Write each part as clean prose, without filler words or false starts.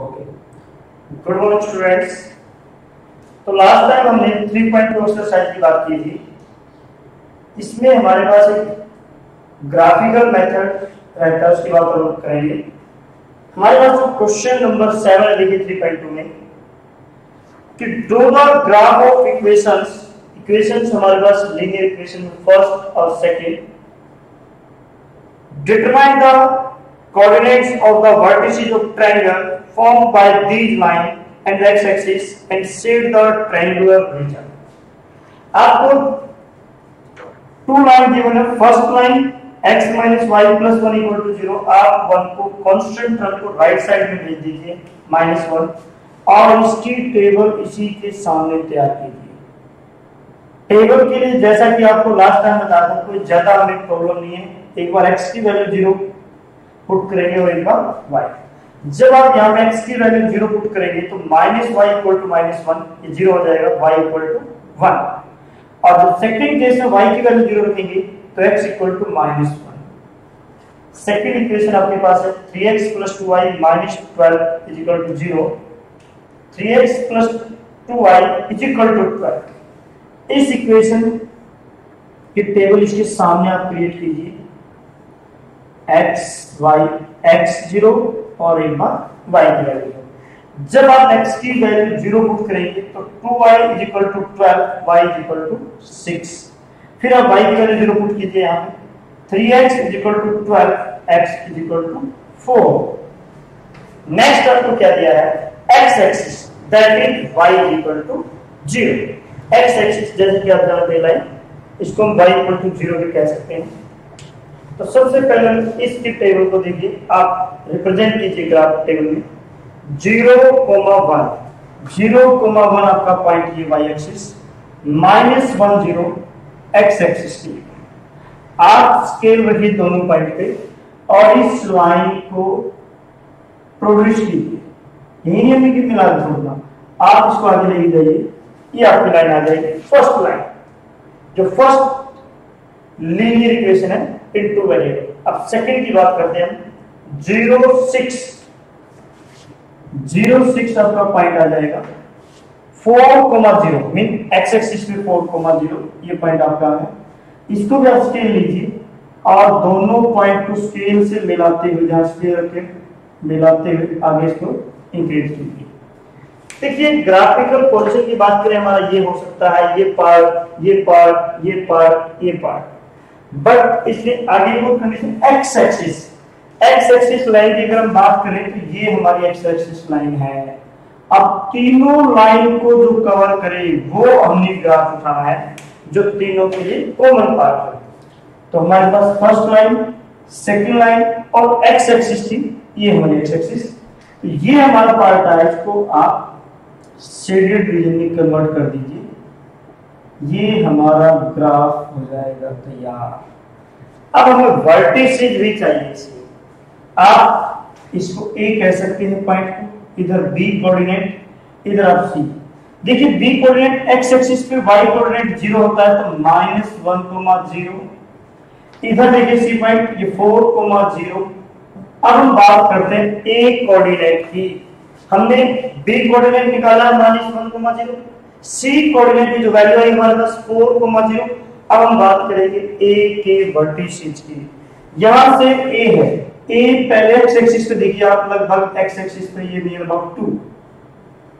Okay, good morning students. तो last time हमने 3.2 exercise की बात की थी। इसमें हमारे पास एक ग्राफिकल मेथड रहता है, उसकी बात हम करेंगे। हमारे पास क्वेश्चन नंबर 7 देखिए 3.2 में कि draw the graph of equations हमारे पास लीनियर इक्वेशन फर्स्ट और second, determine the coordinates of the vertices of triangle formed by these line and x axis and shade the triangular region। आपको to line given है। First line x minus y plus 1 equal to 0, आप 1 को constant term को right side में भेज दीजिए -1 और इसकी टेबल इसी के सामने तैयार कीजिए। टेबल के लिए जैसा कि आपको लास्ट टाइम बताया था, कोई ज्यादा हमें प्रॉब्लम नहीं है। एक बार x की वैल्यू 0 पुट करेंगे और एक बार y। जब आप यहाँ पे x की वैल्यू 0 पुट करेंगे तो -y इक्वल टू -1 ये 0 हो जाएगा, y इक्वल टू 1। और जब सेकंड केस में y की वैल्यू 0 रखेंगे तो x equal to -1। Second equation आपके पास है 3x + 2y - 12 = 0, 3x + 2y = 12। इस इक्वेशन की टेबल इसके सामने आप क्रिएट कीजिए, x y x0 और एक बार y की वैल्यू। जब आप x की वैल्यू 0 पुट करेंगे तो 2y = 12, y = 6। फिर आप y की वैल्यू 0 पुट कीजिए यहाँ पे, 3x = 12, x = 4। नेक्स्ट आपको क्या दिया है, x axis that is y = 0। x axis जैसे कि आप जानते हैं, इसको हम y = 0 भी कह सकते हैं। तो सबसे पहले इसकी टेबल को देखिए, आप रिप्रेजेंट कीजिए ग्राफ टेबल में 0,1 0,1 आपका पॉइंट ये y एक्सिस, -1 0 x एक्सिस की। आप स्केल रखिए दोनों पॉइंट पे और इस लाइन को प्रोड्यूस कीजिए। यही हमें कि मिला छोड़ना, आप इसको आगे लेके जाइए, ये आपकी लाइन आ जाएगी फर्स्ट लाइन, जो फर्स्ट लीनियर इक्वेशन है इनटू वेरिएबल। अब सेकंड की बात करते हैं हम, 0,6 आपका पॉइंट आ जाएगा, 4,0 मीन x एक्सिस पे 4,0 ये पॉइंट आपका है। इसको भी आप स्केल लीजिए और दोनों पॉइंट को स्केल से मिलाते हुए, जहां स्केल रखे मिलाते हुए आगे इसको इंक्रीज कीजिए। देखिए ग्राफिकल पोजीशन की बात करें, हमारा ये हो सकता है ये पार्ट ये पार्ट ये पार्ट ये पार्ट, बट इसलिए आगे वो कंडीशन x एक्सिस लाइन की अगर हम बात करें तो ये हमारी x एक्सिस लाइन है। अब तीनों लाइन को जो कवर करे वो हमने ग्राफ उठाना है जो तीनों के लिए कॉमन पार्ट है। तो हमारे पास फर्स्ट लाइन, सेकंड लाइन और x एक्सिस थी, ये हमारी x एक्सिस। तो ये हमारा पार्ट है, इसको आप शेडेड रीजन में कन्वर्ट कर दीजिए, ये हमारा ग्राफ हो जाएगा तैयार। अब हमें वर्टिसेज भी चाहिए इसमें। आप इसको A कह सकते हैं पॉइंट को, इधर B कोऑर्डिनेट, इधर आप C। देखिए B कोऑर्डिनेट x एक्सिस पे, y कोऑर्डिनेट 0 होता है तो -1,0। इधर देखिए C पॉइंट ये 4,0। अब हम बात करते हैं A कोऑर्डिनेट की। हमने B कोऑर्डिनेट निकाला -1,0, C कोऑर्डिनेट की जो वैल्यू है हमारे पास 4,0। अब हम बात करेंगे A के वर्टिसेज की। यहां से A है, A पहले x एक्सिस पे देखिए आप लगभग x एक्सिस पे ये नियर अबाउट 2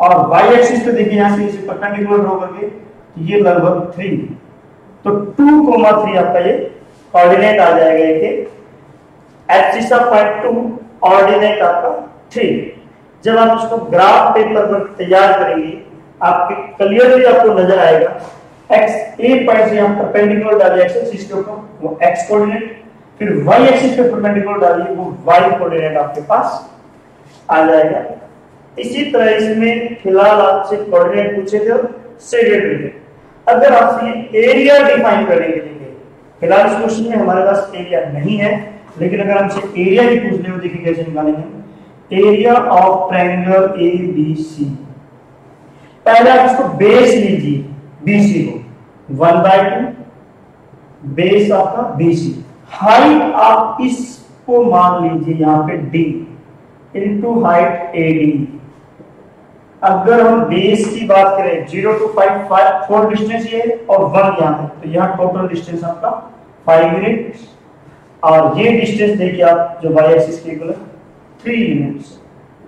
और y एक्सिस पे देखिए यहां से इसे परपेंडिकुलर ड्रॉ करके ये लगभग 3। तो 2,3 आपका ये कोऑर्डिनेट आ जाएगा के एक्सिस ऑफ पॉइंट 2, ऑर्डिनेट आपका 3। जब आप इसको ग्राफ पेपर पर तैयार करेंगे आपके क्लियरली आपको नजर आएगा x a पॉइंट से हम परपेंडिकुलर डालिए x एक्सिस के ऊपर, वो x कोऑर्डिनेट, फिर y एक्सिस पे परपेंडिकुलर डालिए, वो y कोऑर्डिनेट आपके पास आ जाएगा। इसी तरह इसमें फिलहाल आपसे कोऑर्डिनेट पूछे थे और शेडेड रीजन। अगर आपसे एरिया डिफाइन करेंगे, देखिए फिलहाल इस क्वेश्चन में हमारे पास एरिया नहीं है, लेकिन अगर हमसे एरिया भी पूछ ले तो देखिए कैसे निकालेंगे। एरिया ऑफ ट्रायंगल ABC, पहले आप इसको बेस लीजिए BC को, 1/2 बेस आपका BC। हाइट आप इसको मान लीजिए यहाँ पे D, इंटू हाइट AD। अगर हम बेस की बात करें 0 to 5 4 डिस्टेंस ये है और 1 यहाँ है, तो यहाँ टोटल डिस्टेंस आपका 5 यूनिट और ये डिस्टेंस देखिए आप जो y एक्सिस के इक्वल 3 यूनिट्स,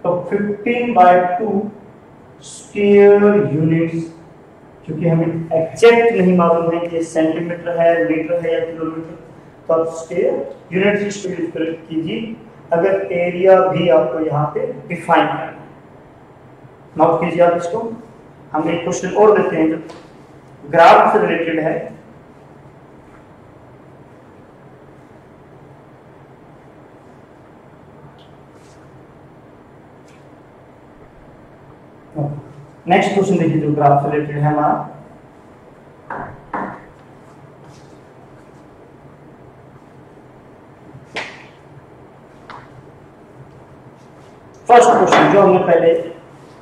तो 15/2 स्क्वायर यूनिट्स, क्योंकि हमें एग्जैक्ट नहीं मालूम है कि सेंटीमीटर है, मीटर है या किलोमीटर, तो आप स्क्वायर यूनिट्स इसको यूज कीजिए अगर एरिया भी आपको यहाँ पे डिफाइन करना है। नोट कीजिए आप इसको। हम एक क्वेश्चन और देते हैं जो ग्राफ से रिलेटेड है। नेक्स्ट क्वेश्चन देखिए जो ग्राफ से रिलेटेड है हमारा। फर्स्ट क्वेश्चन जो हमने पहले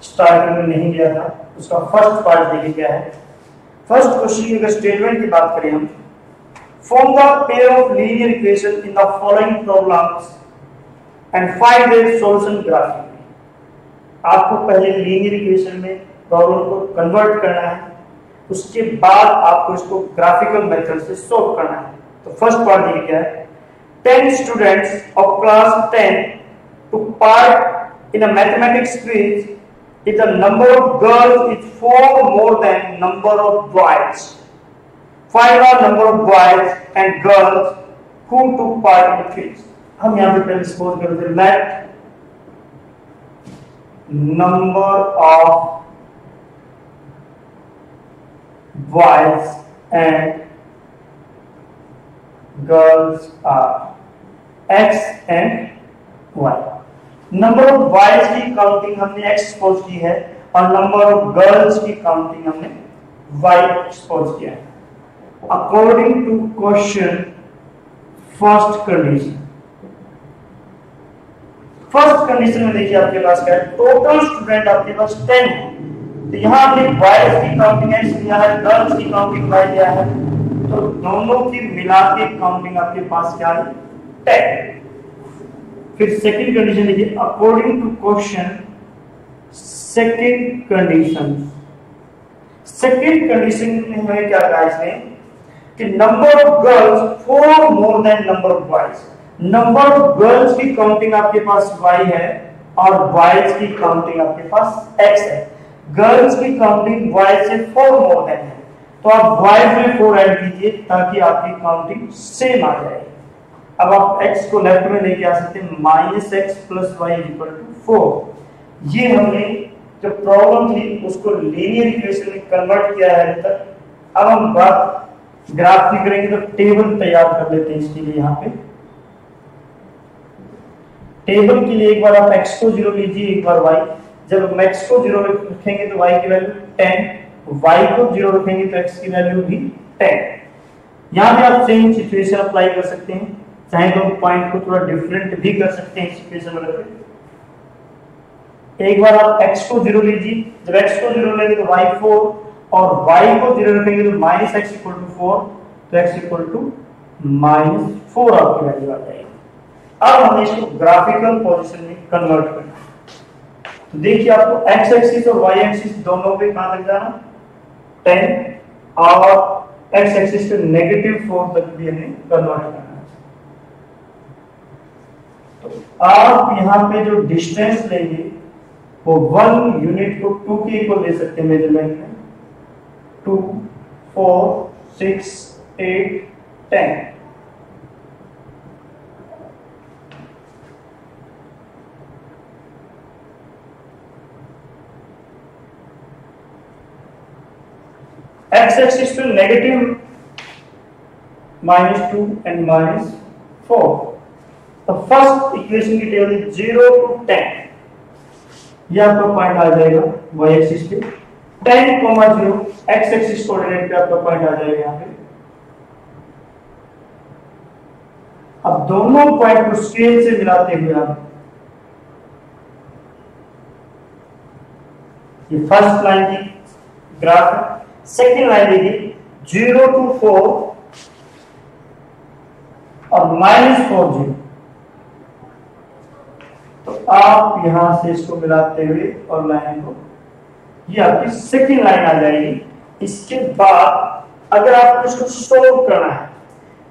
स्टार्टिंग में नहीं लिया था, उसका फर्स्ट पार्ट देखिए क्या है। फर्स्ट क्वेश्चन की अगर स्टेटमेंट की बात करें हम, form the pair of linear equation in the following problems and find their solution graphically. आपको पहले लीनियर इक्वेशन में प्रॉब्लम को कन्वर्ट करना है, उसके बाद आपको इसको ग्राफिकल मेथड से सॉल्व करना है। तो फर्स्ट पार्ट देखिए क्या है। 10 students of class 10 took part in a mathematics quiz if the number of girls is 4 more than number of boys. Find the number of boys and girls who took part in the quiz. हम यहाँ पे पहले suppose करते हैं let number of boys and girls are x and y. Number of boys की counting हमने x suppose की है और नंबर ऑफ गर्ल्स की काउंटिंग हमने y सपोज किया है। According to question first condition, first condition में देखिए आपके पास क्या है, टोटल स्टूडेंट आपके पास 10 है, तो यहाँ आपने बॉयज की काउंटिंग x लिया है, गर्ल्स की काउंटिंग y लिया है, तो दोनों की मिला के काउंटिंग आपके पास क्या है 10। फिर सेकंड कंडीशन देखिए, according to question second condition, second condition में हमें क्या कहा इसने कि number of girls 4 more than number of boys. Number of girls की काउंटिंग आपके पास y है और बॉयज की काउंटिंग आपके पास x है। गर्ल्स की काउंटिंग y से 4 मोर देन है, तो आप y में 4 ऐड कीजिए ताकि आपकी काउंटिंग सेम आ जाए। अब आप x को लेफ्ट में लेके आ सकते हैं, -x + y = 4। ये हमने जो प्रॉब्लम थी उसको लीनियर इक्वेशन में कन्वर्ट किया है अभी तक। अब हम बात ग्राफ की करेंगे, तो टेबल तैयार कर लेते हैं इसके लिए। यहाँ पे टेबल के लिए एक बार आप x को 0 लीजिए, एक बार y। जब हम x को 0 रखेंगे तो y की वैल्यू 10, y को 0 रखेंगे तो x की वैल्यू भी 10। यहाँ पे आप सेम सिचुएशन अप्लाई कर सकते हैं, चाहे तो पॉइंट को थोड़ा डिफरेंट भी कर सकते हैं सिचुएशन में रखकर। एक बार आप x को 0 लीजिए, जब x को 0 लेंगे तो y 4 और y को 0 रखेंगे तो -x = 4, तो x = -4 आपकी वैल्यू आ जाएगी। अब हमें इसको ग्राफिकल पोजीशन में कन्वर्ट करना है। तो देखिए आपको x एक्सिस और y एक्सिस दोनों पे कहां तक जाना 10 और x एक्सिस पे -4 तक भी हमें कन्वर्ट करना है। तो आप यहाँ पे जो डिस्टेंस लेंगे वो 1 यूनिट को 2 के इक्वल ले सकते हैं मेजरमेंट में। 2, 4, 6, 8, 10। x एक्सिस पे नेगेटिव -2 एंड -4। तो फर्स्ट इक्वेशन की टेबल 0 to 10, ये आपका पॉइंट आ जाएगा y एक्सिस पे। 10, 0 x एक्सिस कोऑर्डिनेट पे आपका पॉइंट आ जाएगा यहाँ पे। अब दोनों पॉइंट को स्केल से मिलाते हुए आप ये फर्स्ट लाइन की ग्राफ है, सेकेंड लाइन देखिए 0 to 4 और -4 0। तो आप यहां से इसको मिलाते हुए और लाइन को, ये आपकी सेकंड लाइन आ जाएगी। इसके बाद अगर आपको इसको सोल्व करना है,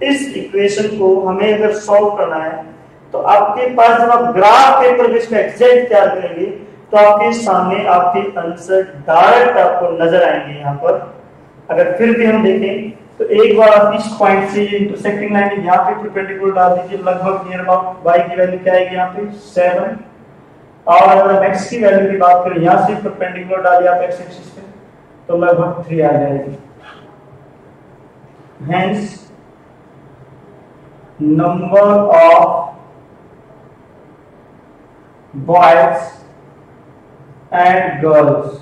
इस इक्वेशन को हमें अगर सोल्व करना है, तो आपके पास जब आप ग्राफ पेपर पे इसका एग्जैक्ट तैयार करेंगे तो आपके सामने आपके आंसर डायरेक्ट आपको नजर आएंगे। यहाँ पर अगर फिर भी हम देखें तो एक बार आप इस पॉइंट से ये इंटरसेक्टिंग लाइन यहाँ पे परपेंडिकुलर डाल दीजिए, लगभग नियर अबाउट y की वैल्यू क्या आएगी यहाँ पे 7, और अगर हम x की वैल्यू की बात करें यहाँ से परपेंडिकुलर डालिए आप x एक्सिस पे तो लगभग 3 आ जाएगी। Hence number of boys and girls,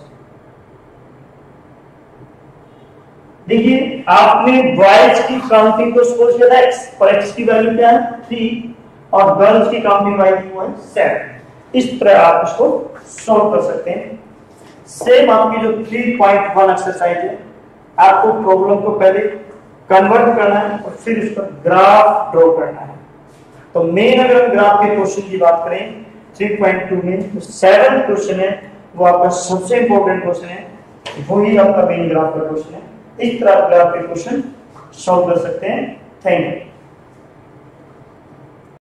देखिए आपने बॉयज की काउंटिंग को सपोज किया था x और x की वैल्यू क्या है 3 और गर्ल्स की काउंटिंग वैल्यू है 7। इस तरह आप इसको सॉल्व कर सकते हैं। सेम आपकी जो 3.1 एक्सरसाइज है, आपको प्रॉब्लम को पहले कन्वर्ट करना है और फिर इस पर ग्राफ ड्रॉ करना है। तो मेन अगर हम ग्राफ के क्वेश्चन की बात करें 3.2 में जो 7 क्वेश्चन है वो आपका सबसे इंपॉर्टेंट क्वेश्चन है, वही आपका मेन ग्राफ का क्वेश्चन है। इस तरह ग्राफ के क्वेश्चन सॉल्व कर सकते हैं। Thank you.